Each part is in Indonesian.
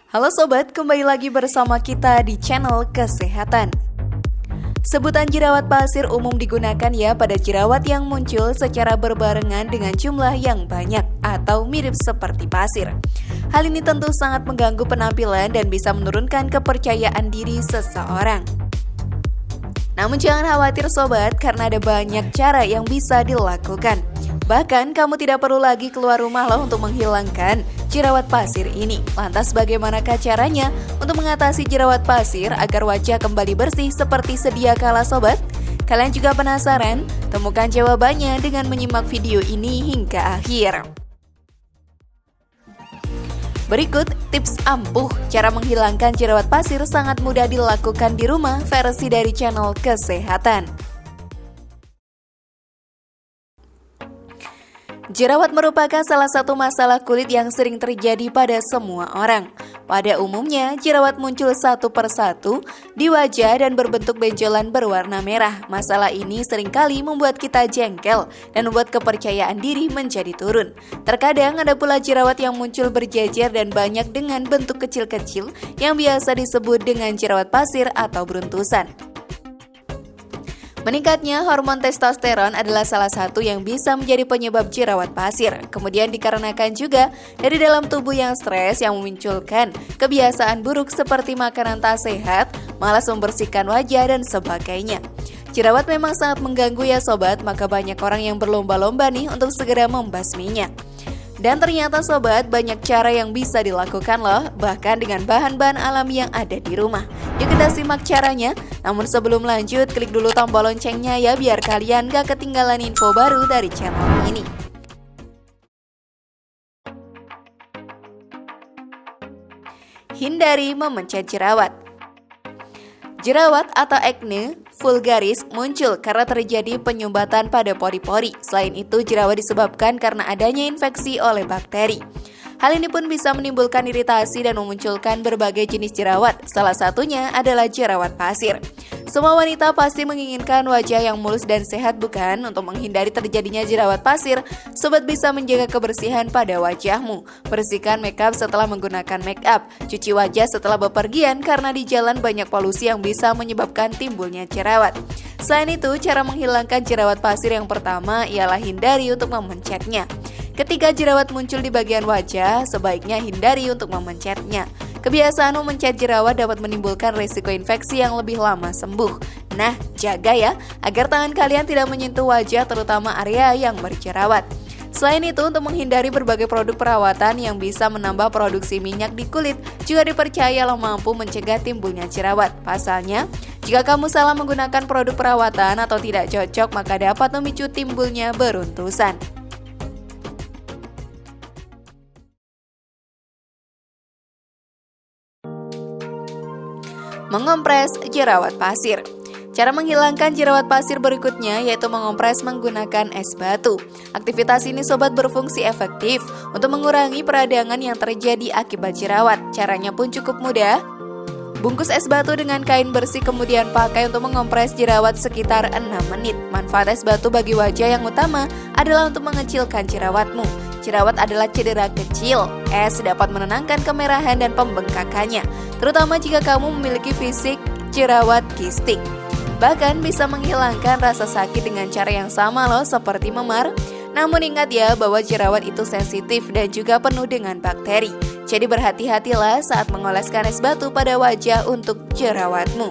Halo sobat, kembali lagi bersama kita di channel Kesehatan. Sebutan jerawat pasir umum digunakan ya pada jerawat yang muncul secara berbarengan dengan jumlah yang banyak atau mirip seperti pasir. Hal ini tentu sangat mengganggu penampilan dan bisa menurunkan kepercayaan diri seseorang. Namun jangan khawatir sobat, karena ada banyak cara yang bisa dilakukan. Bahkan kamu tidak perlu lagi keluar rumah loh untuk menghilangkan jerawat pasir ini. Lantas bagaimanakah caranya untuk mengatasi jerawat pasir agar wajah kembali bersih seperti sedia kala sobat? Kalian juga penasaran? Temukan jawabannya dengan menyimak video ini hingga akhir. Berikut tips ampuh cara menghilangkan jerawat pasir sangat mudah dilakukan di rumah versi dari channel Kesehatan. Jerawat merupakan salah satu masalah kulit yang sering terjadi pada semua orang. Pada umumnya, jerawat muncul satu persatu di wajah dan berbentuk benjolan berwarna merah. Masalah ini seringkali membuat kita jengkel dan membuat kepercayaan diri menjadi turun. Terkadang ada pula jerawat yang muncul berjejer dan banyak dengan bentuk kecil-kecil yang biasa disebut dengan jerawat pasir atau beruntusan. Meningkatnya hormon testosteron adalah salah satu yang bisa menjadi penyebab jerawat pasir. Kemudian dikarenakan juga dari dalam tubuh yang stres yang memunculkan kebiasaan buruk seperti makanan tak sehat, malas membersihkan wajah dan sebagainya. Jerawat memang sangat mengganggu ya sobat, maka banyak orang yang berlomba-lomba nih untuk segera membasminya. Dan ternyata sobat, banyak cara yang bisa dilakukan loh, bahkan dengan bahan-bahan alami yang ada di rumah. Yuk kita simak caranya. Namun sebelum lanjut, klik dulu tombol loncengnya ya, biar kalian gak ketinggalan info baru dari channel ini. Hindari memencet jerawat. Jerawat atau acne vulgaris muncul karena terjadi penyumbatan pada pori-pori. Selain itu, jerawat disebabkan karena adanya infeksi oleh bakteri. Hal ini pun bisa menimbulkan iritasi dan memunculkan berbagai jenis jerawat. Salah satunya adalah jerawat pasir. Semua wanita pasti menginginkan wajah yang mulus dan sehat, bukan? Untuk menghindari terjadinya jerawat pasir, sobat bisa menjaga kebersihan pada wajahmu. Bersihkan makeup setelah menggunakan makeup. Cuci wajah setelah bepergian karena di jalan banyak polusi yang bisa menyebabkan timbulnya jerawat. Selain itu, cara menghilangkan jerawat pasir yang pertama ialah hindari untuk memencetnya. Ketika jerawat muncul di bagian wajah, sebaiknya hindari untuk memencetnya. Kebiasaan memencet jerawat dapat menimbulkan risiko infeksi yang lebih lama sembuh. Nah, jaga ya, agar tangan kalian tidak menyentuh wajah terutama area yang berjerawat. Selain itu, untuk menghindari berbagai produk perawatan yang bisa menambah produksi minyak di kulit, juga dipercaya mampu mencegah timbulnya jerawat. Pasalnya, jika kamu salah menggunakan produk perawatan atau tidak cocok, maka dapat memicu timbulnya beruntusan. Mengompres jerawat pasir. Cara menghilangkan jerawat pasir berikutnya yaitu mengompres menggunakan es batu. Aktivitas ini sobat berfungsi efektif untuk mengurangi peradangan yang terjadi akibat jerawat. Caranya pun cukup mudah. Bungkus es batu dengan kain bersih kemudian pakai untuk mengompres jerawat sekitar 6 menit. Manfaat es batu bagi wajah yang utama adalah untuk mengecilkan jerawatmu. Jerawat adalah cedera kecil. Es dapat menenangkan kemerahan dan pembengkakannya, terutama jika kamu memiliki fisik jerawat kistik. Bahkan bisa menghilangkan rasa sakit dengan cara yang sama loh seperti memar. Namun ingat ya bahwa jerawat itu sensitif dan juga penuh dengan bakteri. Jadi berhati-hatilah saat mengoleskan es batu pada wajah untuk jerawatmu.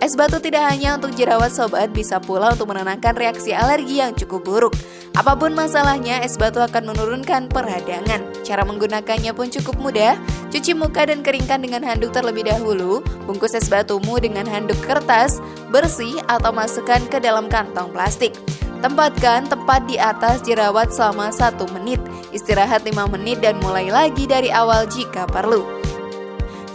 Es batu tidak hanya untuk jerawat sobat, bisa pula untuk menenangkan reaksi alergi yang cukup buruk. Apapun masalahnya, es batu akan menurunkan peradangan. Cara menggunakannya pun cukup mudah. Cuci muka dan keringkan dengan handuk terlebih dahulu. Bungkus es batumu dengan handuk kertas bersih atau masukkan ke dalam kantong plastik. Tempatkan tepat di atas jerawat selama 1 menit. Istirahat 5 menit dan mulai lagi dari awal jika perlu.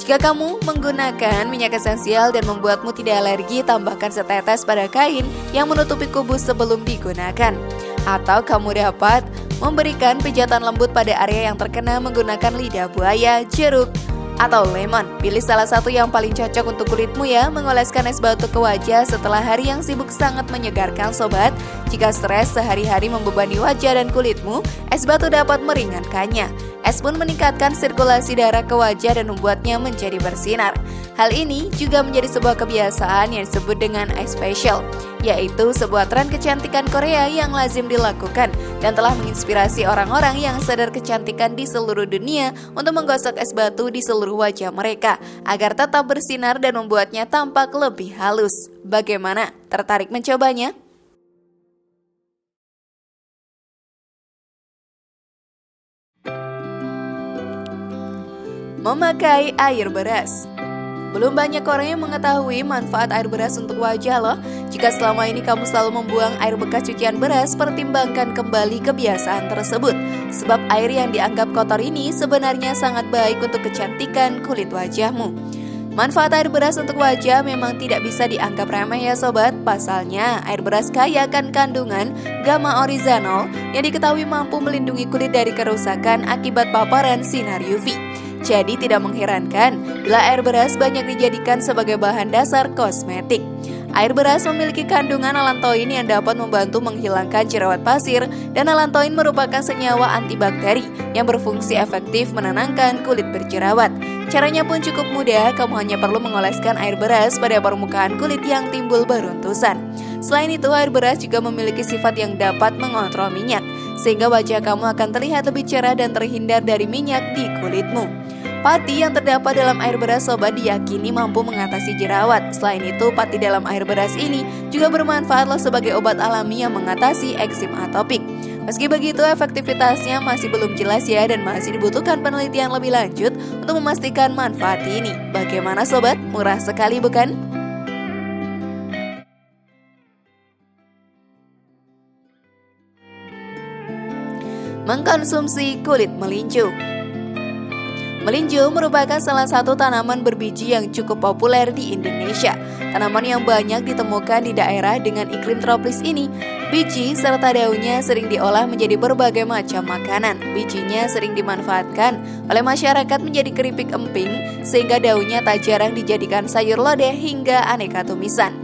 Jika kamu menggunakan minyak esensial dan membuatmu tidak alergi, tambahkan setetes pada kain yang menutupi kubus sebelum digunakan. Atau kamu dapat memberikan pijatan lembut pada area yang terkena menggunakan lidah buaya, jeruk, atau lemon. Pilih salah satu yang paling cocok untuk kulitmu ya. Mengoleskan es batu ke wajah setelah hari yang sibuk sangat menyegarkan sobat. Jika stres sehari-hari membebani wajah dan kulitmu, es batu dapat meringankannya. Es pun meningkatkan sirkulasi darah ke wajah dan membuatnya menjadi bersinar. Hal ini juga menjadi sebuah kebiasaan yang disebut dengan es facial, yaitu sebuah tren kecantikan Korea yang lazim dilakukan dan telah menginspirasi orang-orang yang sadar kecantikan di seluruh dunia untuk menggosok es batu di seluruh wajah mereka agar tetap bersinar dan membuatnya tampak lebih halus. Bagaimana? Tertarik mencobanya? Memakai air beras. Belum banyak orang yang mengetahui manfaat air beras untuk wajah loh. Jika selama ini kamu selalu membuang air bekas cucian beras, pertimbangkan kembali kebiasaan tersebut. Sebab air yang dianggap kotor ini sebenarnya sangat baik untuk kecantikan kulit wajahmu. Manfaat air beras untuk wajah memang tidak bisa dianggap remeh ya sobat. Pasalnya, air beras kaya akan kandungan gamma oryzanol yang diketahui mampu melindungi kulit dari kerusakan akibat paparan sinar UV. Jadi tidak mengherankan bila air beras banyak dijadikan sebagai bahan dasar kosmetik. Air beras memiliki kandungan allantoin yang dapat membantu menghilangkan jerawat pasir, dan allantoin merupakan senyawa antibakteri yang berfungsi efektif menenangkan kulit berjerawat. Caranya pun cukup mudah, kamu hanya perlu mengoleskan air beras pada permukaan kulit yang timbul beruntusan. Selain itu, air beras juga memiliki sifat yang dapat mengontrol minyak, sehingga wajah kamu akan terlihat lebih cerah dan terhindar dari minyak di kulitmu. Pati yang terdapat dalam air beras sobat diyakini mampu mengatasi jerawat. Selain itu, pati dalam air beras ini juga bermanfaat loh sebagai obat alami yang mengatasi eksim atopik. Meski begitu, efektivitasnya masih belum jelas ya, dan masih dibutuhkan penelitian lebih lanjut untuk memastikan manfaat ini. Bagaimana sobat? Murah sekali bukan? Mengkonsumsi kulit melinjo. Melinjo merupakan salah satu tanaman berbiji yang cukup populer di Indonesia. Tanaman yang banyak ditemukan di daerah dengan iklim tropis ini. Biji serta daunnya sering diolah menjadi berbagai macam makanan. Bijinya sering dimanfaatkan oleh masyarakat menjadi keripik emping, sehingga daunnya tak jarang dijadikan sayur lodeh hingga aneka tumisan.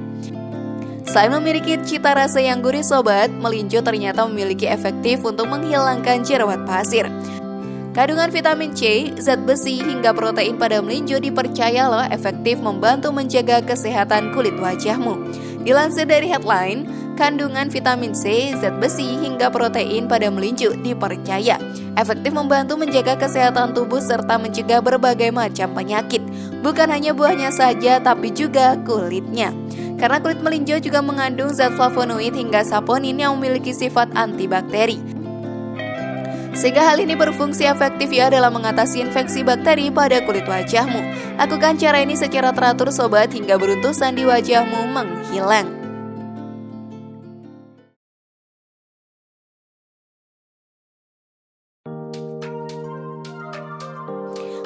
Selain memiliki cita rasa yang gurih sobat, melinjo ternyata memiliki efektif untuk menghilangkan jerawat pasir. Kandungan vitamin C, zat besi, hingga protein pada melinjo dipercaya loh efektif membantu menjaga kesehatan kulit wajahmu. Dilansir dari headline, kandungan vitamin C, zat besi, hingga protein pada melinjo dipercaya efektif membantu menjaga kesehatan tubuh serta mencegah berbagai macam penyakit. Bukan hanya buahnya saja, tapi juga kulitnya. Karena kulit melinjo juga mengandung zat flavonoid hingga saponin yang memiliki sifat antibakteri. Sehingga hal ini berfungsi efektif ya dalam mengatasi infeksi bakteri pada kulit wajahmu. Lakukan cara ini secara teratur sobat hingga beruntusan di wajahmu menghilang.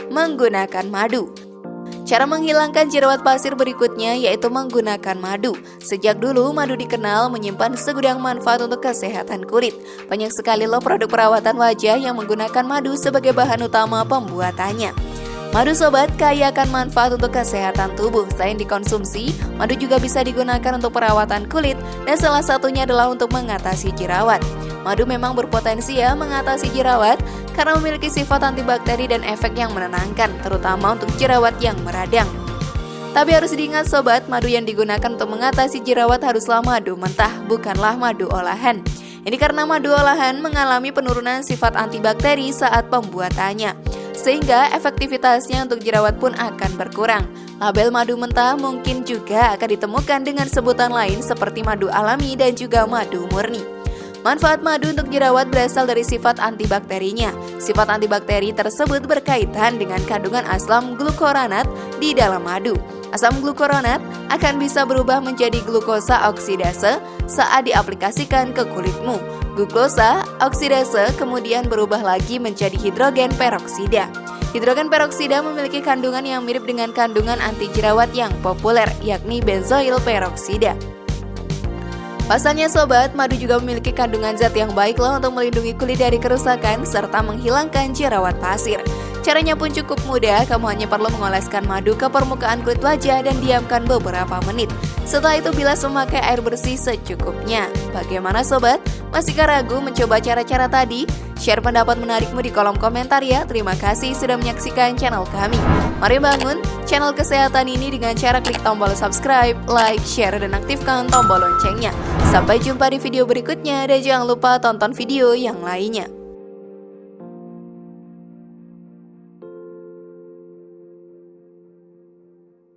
Menggunakan madu. Cara menghilangkan jerawat pasir berikutnya yaitu menggunakan madu. Sejak dulu madu dikenal menyimpan segudang manfaat untuk kesehatan kulit. Banyak sekali loh produk perawatan wajah yang menggunakan madu sebagai bahan utama pembuatannya. Madu sobat kaya akan manfaat untuk kesehatan tubuh. Selain dikonsumsi, madu juga bisa digunakan untuk perawatan kulit, dan salah satunya adalah untuk mengatasi jerawat. Madu memang berpotensi ya mengatasi jerawat karena memiliki sifat antibakteri dan efek yang menenangkan, terutama untuk jerawat yang meradang. Tapi harus diingat sobat, madu yang digunakan untuk mengatasi jerawat haruslah madu mentah, bukanlah madu olahan. Ini karena madu olahan mengalami penurunan sifat antibakteri saat pembuatannya, sehingga efektivitasnya untuk jerawat pun akan berkurang. Label madu mentah mungkin juga akan ditemukan dengan sebutan lain seperti madu alami dan juga madu murni. Manfaat madu untuk jerawat berasal dari sifat antibakterinya. Sifat antibakteri tersebut berkaitan dengan kandungan asam glukoronat di dalam madu. Asam glukoronat akan bisa berubah menjadi glukosa oksidase saat diaplikasikan ke kulitmu. Glukosa oksidase kemudian berubah lagi menjadi hidrogen peroksida. Hidrogen peroksida memiliki kandungan yang mirip dengan kandungan anti jerawat yang populer, yakni benzoil peroksida. Pasalnya sobat, madu juga memiliki kandungan zat yang baik loh untuk melindungi kulit dari kerusakan serta menghilangkan jerawat pasir. Caranya pun cukup mudah, kamu hanya perlu mengoleskan madu ke permukaan kulit wajah dan diamkan beberapa menit. Setelah itu bilas memakai air bersih secukupnya. Bagaimana sobat? Masihkah ragu mencoba cara-cara tadi? Share pendapat menarikmu di kolom komentar ya. Terima kasih sudah menyaksikan channel kami. Mari bangun channel kesehatan ini dengan cara klik tombol subscribe, like, share, dan aktifkan tombol loncengnya. Sampai jumpa di video berikutnya dan jangan lupa tonton video yang lainnya.